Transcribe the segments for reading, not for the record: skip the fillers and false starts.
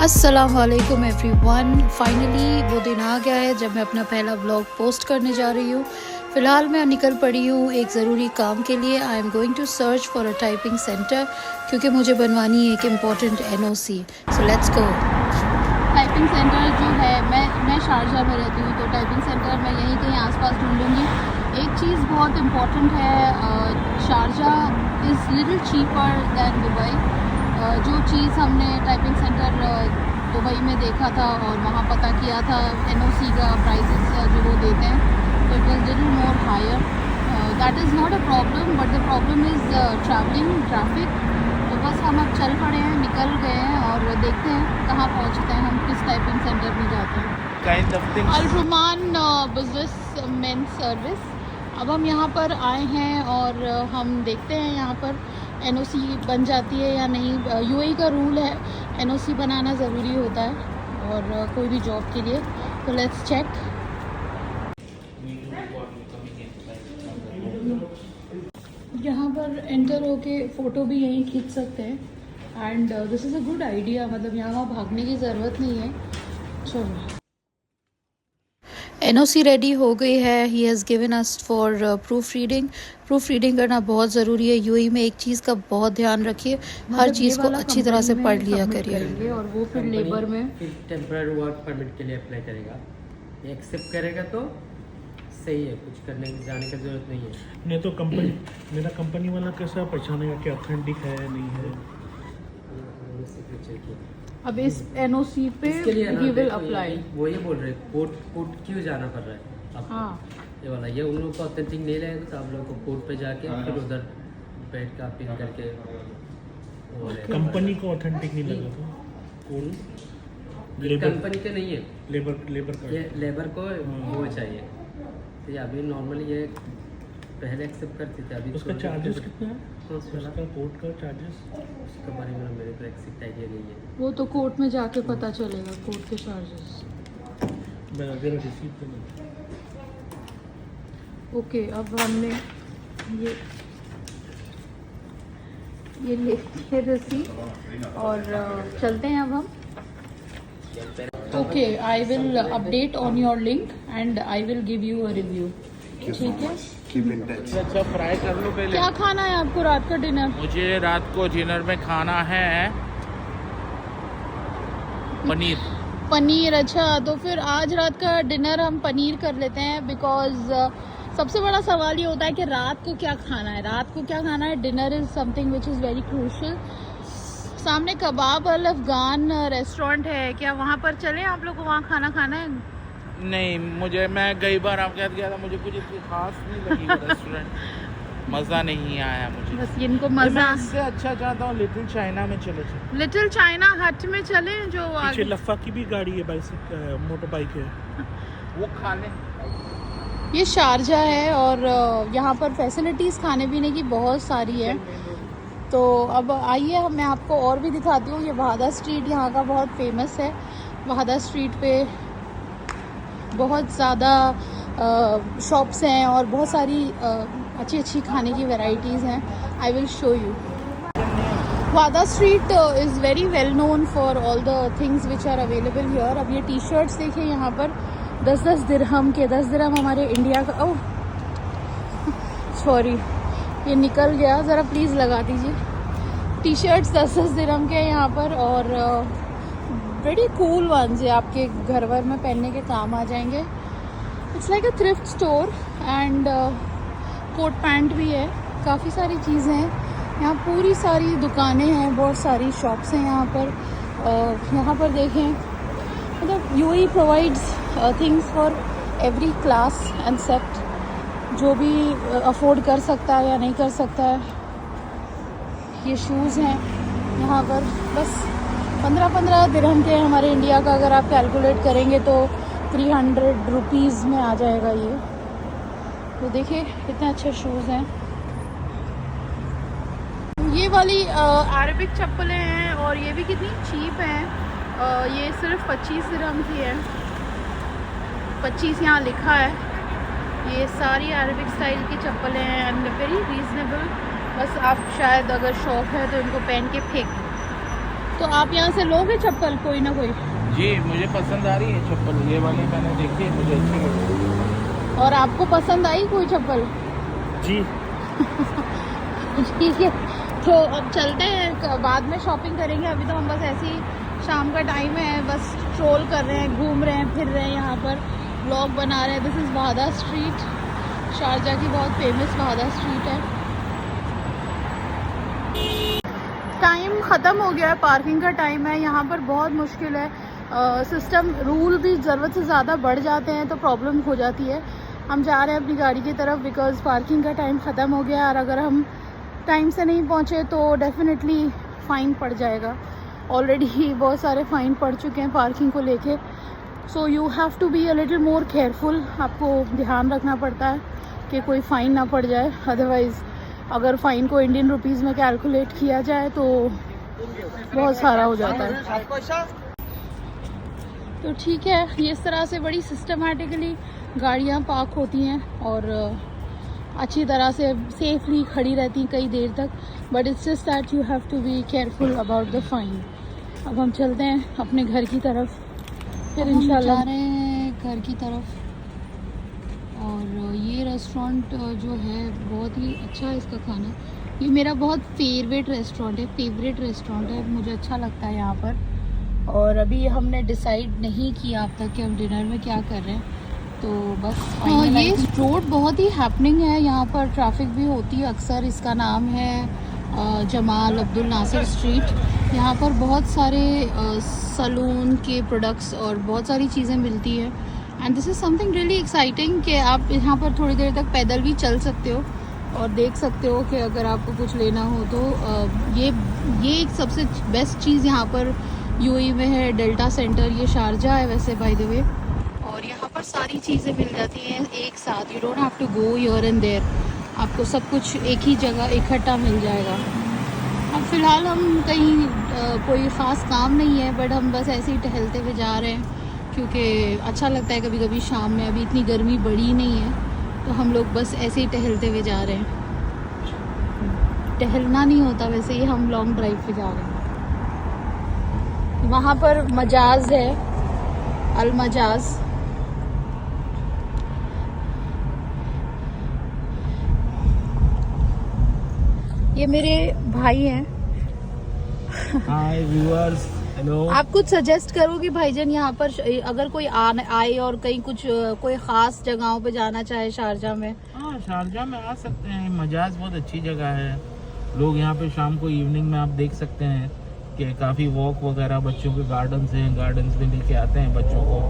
अस्सलामुअलैकुम everyone. Finally वो दिन आ गया है जब मैं अपना पहला व्लॉग पोस्ट करने जा रही हूँ। फ़िलहाल मैं निकल पड़ी हूँ एक ज़रूरी काम के लिए। I am going to search for a typing centre क्योंकि मुझे बनवानी है एक important NOC। So let's go. Typing centre जो है, मैं शारजा में रहती हूँ, तो टाइपिंग सेंटर मैं यहीं कहीं आसपास ढूंढूंगी। एक चीज़ बहुत इम्पॉर्टेंट है, Sharjah is little cheaper then Dubai. जो चीज़ हमने टाइपिंग सेंटर दुबई में देखा था और वहाँ पता किया था NOC का प्राइसेस जो वो देते हैं, तो it was little more higher. That is not a problem, but the problem is travelling, traffic. तो बस हम अब चल पड़े हैं, निकल गए हैं और देखते हैं कहाँ पहुँचते हैं, हम किस टाइपिंग सेंटर में जाते हैं। अल रुमान बिजनेस मेन सर्विस। अब हम यहाँ पर आए हैं और हम देखते हैं यहाँ पर NOC बन जाती है या नहीं। UAE का रूल है NOC बनाना ज़रूरी होता है और कोई भी जॉब के लिए। तो लेट्स चेक। यहाँ पर एंटर होके फ़ोटो भी यहीं खींच सकते हैं and this is a good idea. मतलब यहाँ भागने की ज़रूरत नहीं है। चलो, NOC रेडी हो गई है। He has given us for proof reading. Proof reading करना बहुत ज़रूरी है। UAE में एक चीज़ का बहुत ध्यान रखिए, हर चीज़ को अच्छी तरह से पढ़ लिया करिए। और वो फिर लेबर में टेम्पररी वर्क परमिट के लिए अप्लाई करेगा, ये एक्सेप्ट करेगा तो सही है, कुछ करने की जाने की जरूरत नहीं है। नहीं तो कंपनी मेरा कंपनी वाला कैसा पहचानेगा कि ऑथेंटिक है या नहीं है? अब इस NOC पे ही विल अप्लाई। वो ये बोल रहे कोर्ट क्यों जाना पड़ रहा है आपको? हाँ, ये वाला ये उन लोगों को ऑथेंटिक नहीं रहेगा तो आप लोगों को कोर्ट पे जाके फिर उधर बैठ का अपील करके कंपनी को ऑथेंटिक नहीं लगा तो कौन कंपनी के नहीं है, लेबर का ये लेबर को वो चाहिए। तो ये अभी नॉर्मली ये पहले एक्सेप्ट करते थे, अभी उसका चार्जेस कितना है? उसका कोर्ट का चार्जेस उसके बारे में मेरे को एक्सेप्ट आइडिया नहीं है। वो तो कोर्ट में जाके पता चलेगा, कोर्ट के चार्जेस। मैं अगर रिसीव तो नहीं। ओके, अब हमने ये लेके रसीद और चलते हैं अब हम। Okay, I will update on your link and I will give you a review. ठीक है, अच्छा फ्राई कर लो पहले। क्या खाना है आपको रात का डिनर? मुझे रात को डिनर में खाना है पनीर। अच्छा, तो फिर आज रात का डिनर हम पनीर कर लेते हैं, बिकॉज सबसे बड़ा सवाल ये होता है कि रात को क्या खाना है। रात को क्या खाना है, dinner is something which is very crucial. सामने कबाब अल अफगान रेस्टोरेंट है, क्या वहाँ पर चलें? आप लोग को वहाँ खाना खाना है? नहीं, मैं गई बार आपके साथ गया था, मुझे कुछ इतनी खास नहीं लगी वो रेस्टोरेंट। मज़ा नहीं आया मुझे। बस इनको मज़ा। इससे अच्छा चाहता हूँ लिटिल चाइना में चले। लिटिल चाइना हट में चले, जो पीछे लफ्फा की भी गाड़ी है, मोटर बाइक है, वो खा लें। ये शारजा है और यहाँ पर फैसिलिटीज़ खाने पीने की बहुत सारी है। तो अब आइए मैं आपको और भी दिखाती हूँ। ये वहादा स्ट्रीट यहाँ का बहुत फेमस है। वहादा स्ट्रीट पे बहुत ज़्यादा शॉप्स हैं और बहुत सारी अच्छी अच्छी खाने की वैरायटीज़ हैं। I will show you. वहादा street is very well known for all the things which are available here. अब ये T-शर्ट्स देखिए यहाँ पर 10-10 दिरहम के। 10 दिरहम हमारे इंडिया का। ओह सॉरी, ये निकल गया, ज़रा प्लीज़ लगा दीजिए। T-शर्ट्स 10-10 दिरहम के यहाँ पर और वेरी कूल वंस है, आपके घर वर में पहनने के काम आ जाएंगे। It's like a thrift store and coat pant भी है, काफ़ी सारी चीज़ें हैं यहाँ। पूरी सारी दुकानें हैं, बहुत सारी शॉप्स हैं यहाँ पर। यहाँ पर देखें, मतलब UAE provides things for every class and sect, जो भी अफोर्ड कर सकता है या नहीं कर सकता है। ये शूज़ हैं यहाँ पर, बस 15-15 दिरहम के। हमारे इंडिया का अगर आप कैलकुलेट करेंगे तो 300 रुपीज़ में आ जाएगा ये। तो देखिए कितने अच्छे शूज़ हैं। ये वाली अरबिक चप्पलें हैं और ये भी कितनी चीप हैं। ये सिर्फ 25 दिरहम की है, 25 यहाँ लिखा है। ये सारी अरबिक स्टाइल की चप्पलें हैं एंड वेरी रीज़नेबल। बस आप शायद अगर शौक है तो इनको पहन के फेंक दो। तो आप यहाँ से लोगे चप्पल कोई ना कोई? जी मुझे पसंद आ रही है चप्पल, ये वाली मैंने देखी है, मुझे अच्छी लगी। और आपको पसंद आई कोई चप्पल? जी ठीक है, तो अब चलते हैं, बाद में शॉपिंग करेंगे। अभी तो हम बस ऐसे ही, शाम का टाइम है, बस स्ट्रोल कर रहे हैं, घूम रहे हैं, फिर रहे हैं, यहाँ पर व्लॉग बना रहे हैं। दिस इज़ वहादा स्ट्रीट, शारजा की बहुत फेमस वहादा स्ट्रीट है। टाइम ख़त्म हो गया है, पार्किंग का टाइम है। यहाँ पर बहुत मुश्किल है, सिस्टम रूल भी ज़रूरत से ज़्यादा बढ़ जाते हैं तो प्रॉब्लम हो जाती है। हम जा रहे हैं अपनी गाड़ी की तरफ बिकॉज़ पार्किंग का टाइम ख़त्म हो गया, और अगर हम टाइम से नहीं पहुँचे तो डेफिनेटली फ़ाइन पड़ जाएगा। ऑलरेडी बहुत सारे फ़ाइन पड़ चुके हैं पार्किंग को लेके, so you have to be a little more careful. आपको ध्यान रखना पड़ता है कि कोई फ़ाइन ना पड़ जाए, अदरवाइज़ अगर फ़ाइन को इंडियन रुपीज़ में कैलकुलेट किया जाए तो बहुत सारा हो जाता है। तो ठीक है, ये इस तरह से बड़ी सिस्टमेटिकली गाड़ियाँ पार्क होती हैं और अच्छी तरह से सेफली खड़ी रहती हैं कई देर तक, but it's just that you have to be careful about the fine. अब हम चलते हैं अपने घर की तरफ, फिर इंशाल्लाह जा रहे हैं घर की तरफ। और ये रेस्टोरेंट जो है बहुत ही अच्छा है, इसका खाना, ये मेरा बहुत फेवरेट रेस्टोरेंट है, मुझे अच्छा लगता है यहाँ पर। और अभी हमने डिसाइड नहीं किया अब तक कि हम डिनर में क्या कर रहे हैं, तो बस ये रोड बहुत ही हैपनिंग है, यहाँ पर ट्रैफिक भी होती है अक्सर। इसका नाम है जमाल अब्दुल नासिर स्ट्रीट। यहाँ पर बहुत सारे सलून के प्रोडक्ट्स और बहुत सारी चीज़ें मिलती है, and this is something really exciting कि आप यहाँ पर थोड़ी देर तक पैदल भी चल सकते हो और देख सकते हो कि अगर आपको कुछ लेना हो तो ये एक सबसे बेस्ट चीज़ यहाँ पर यूएई में है। डेल्टा सेंटर, ये शारजा है वैसे बाय द वे, और यहाँ पर सारी चीज़ें मिल जाती हैं एक साथ। You don't have to go here and there, आपको सब कुछ एक ही जगह इकट्ठा मिल जाएगा। अब फ़िलहाल हम कहीं कोई ख़ास काम नहीं है, बट हम बस ऐसे ही टहलते हुए जा रहे हैं क्योंकि अच्छा लगता है कभी कभी शाम में। अभी इतनी गर्मी बढ़ी नहीं है तो हम लोग बस ऐसे ही टहलते हुए जा रहे हैं। टहलना नहीं होता वैसे ही, हम लॉन्ग ड्राइव पे जा रहे हैं। वहाँ पर मजाज है, अल मजाज। ये मेरे भाई हैं। हाय व्यूअर्स, हेलो। आप कुछ सजेस्ट करो कि भाईजान यहाँ पर अगर कोई आए और कहीं कुछ कोई खास जगहों पे जाना चाहे शारजा में? हाँ, शारजा में आ सकते हैं, मजाज बहुत अच्छी जगह है। लोग यहाँ पे शाम को इवनिंग में आप देख सकते हैं कि काफ़ी वॉक वगैरह, बच्चों के गार्डन्स हैं, गार्डन्स में लेके आते हैं बच्चों को।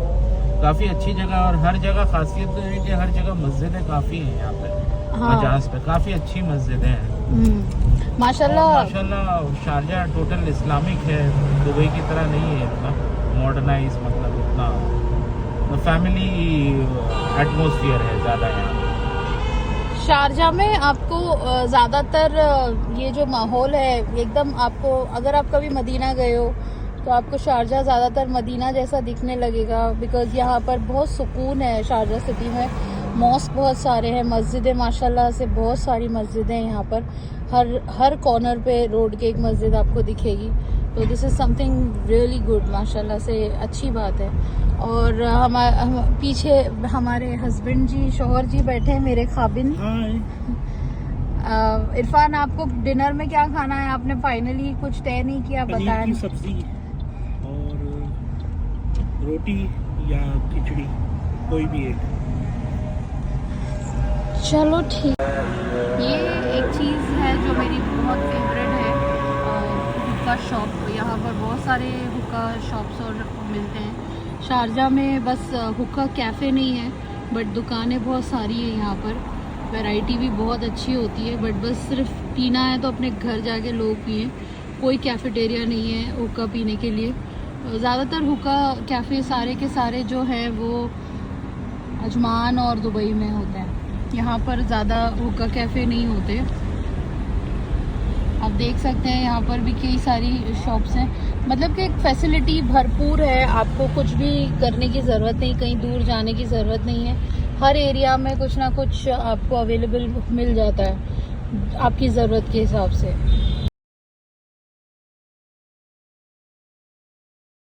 काफ़ी अच्छी जगह, और हर जगह खासियत तो है कि हर जगह मस्जिदें काफ़ी हैं यहाँ पे। हाँ। मजाज पे काफ़ी अच्छी मस्जिदें हैं माशाल्लाह। शारजा टोटल इस्लामिक है, दुबई की तरह नहीं है इतना मॉडर्नाइज, मतलब इतना फैमिली एटमॉस्फेयर है ज़्यादा यहाँ। शारजा में आपको ज़्यादातर ये जो माहौल है एकदम, आपको अगर आप कभी मदीना गए हो तो आपको शारजा ज़्यादातर मदीना जैसा दिखने लगेगा, बिकॉज़ यहाँ पर बहुत सुकून है। शारजा सिटी में मॉस्क बहुत सारे हैं, मस्जिदें माशाल्लाह से बहुत सारी मस्जिदें हैं यहाँ पर। हर कॉर्नर पे रोड के एक मस्जिद आपको दिखेगी, तो this is something really good, माशाल्लाह से अच्छी बात है। और पीछे हमारे हस्बैंड जी, शौहर जी बैठे हैं मेरे खाबिन। इरफान, आपको डिनर में क्या खाना है? आपने फाइनली कुछ तय नहीं किया, बताया? पनीर की सब्जी और रोटी या खिचड़ी, कोई भी एक। चलो ठीक। ये एक चीज़ है जो मेरी बहुत फेवरेट है, हुक्का शॉप। यहाँ पर बहुत सारे हुक्का शॉप्स और मिलते हैं शारजा में। बस हुक्का कैफ़े नहीं है, बट दुकानें बहुत सारी हैं यहाँ पर। वैरायटी भी बहुत अच्छी होती है, बट बस सिर्फ पीना है तो अपने घर जाके लोग पिए। कोई कैफ़ेटेरिया नहीं है हुक्का पीने के लिए। ज़्यादातर हुक्का कैफ़े सारे के सारे जो हैं वो अजमान और दुबई में होते हैं। यहाँ पर ज़्यादा हुक्का कैफ़े नहीं होते। आप देख सकते हैं यहाँ पर भी कई सारी शॉप्स हैं, मतलब कि एक फैसिलिटी भरपूर है। आपको कुछ भी करने की ज़रूरत नहीं, कहीं दूर जाने की ज़रूरत नहीं है। हर एरिया में कुछ ना कुछ आपको अवेलेबल मिल जाता है आपकी ज़रूरत के हिसाब से।